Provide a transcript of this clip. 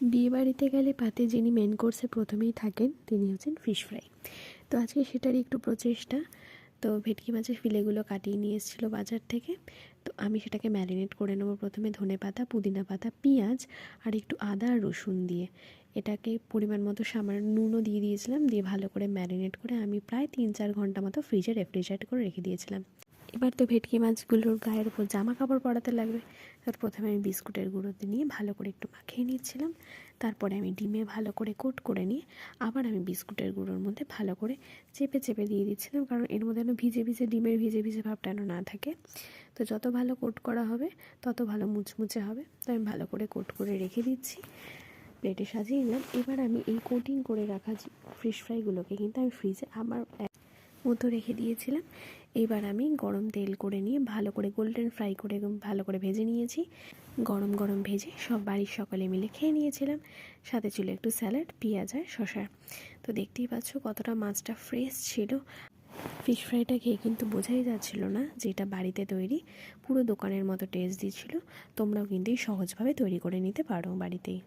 বিয়েবাড়িতে গেলে পাতে যিনি মেন কোর্সে প্রথমেই থাকেন তিনি হচ্ছেন ফিশ ফ্রাই। তো আজকে সেটারই একটু প্রচেষ্টা। তো ভেটকি মাছের ফিলেগুলো কাটিয়ে নিয়ে এসেছিলো বাজার থেকে। তো আমি সেটাকে ম্যারিনেট করে নেবো প্রথমে ধনেপাতা, পুদিনা পাতা, পেঁয়াজ আর একটু আদা আর রসুন দিয়ে। এটাকে পরিমাণ মতো সামান্য নুনও দিয়ে দিয়েছিলাম, দিয়ে ভালো করে ম্যারিনেট করে আমি প্রায় 3-4 ঘন্টা মতো ফ্রিজে রেফ্রিজারেট করে রেখে দিয়েছিলাম। এবার তো ভেটকি মাছগুলোর গায়ের উপর জামা কাপড় পরাতে লাগবে। তার প্রথমে আমি বিস্কুটের গুঁড়োতে নিয়ে ভালো করে একটু মাখিয়ে নিচ্ছিলাম। তারপরে আমি ডিমে ভালো করে কোট করে নিয়ে আবার আমি বিস্কুটের গুঁড়োর মধ্যে ভালো করে চেপে চেপে দিয়ে দিচ্ছিলাম, কারণ এর মধ্যে যেন ভিজে ভিজে ডিমের ভিজে ভিজে ভাবটা যেন না থাকে। তো যত ভালো কোট করা হবে তত ভালো মুচমুচে হবে। তো আমি ভালো করে কোট করে রেখে দিচ্ছি, প্লেটে সাজিয়ে নিলাম। এবার আমি এই কোটিং করে রাখা ফিশ ফ্রাইগুলোকে কিন্তু আমি ফ্রিজে আমার মতো রেখে দিয়েছিলাম। এবার আমি গরম তেল করে নিয়ে ভালো করে গোল্ডেন ফ্রাই করে ভালো করে ভেজে নিয়েছি। গরম গরম ভেজে সব বাড়ির সকলে মিলে খেয়ে নিয়েছিলাম। সাথে ছিল একটু স্যালাড, পেঁয়াজ আর শসা। তো দেখতেই পাচ্ছ কতটা মাছটা ফ্রেশ ছিল। ফিশ ফ্রাইটা খেয়ে কিন্তু বোঝাই যাচ্ছিল না যে এটা বাড়িতে তৈরি, পুরো দোকানের মতো টেস্ট দিচ্ছিল। তোমরাও কিন্তু সহজভাবে তৈরি করে নিতে পারো বাড়িতেই।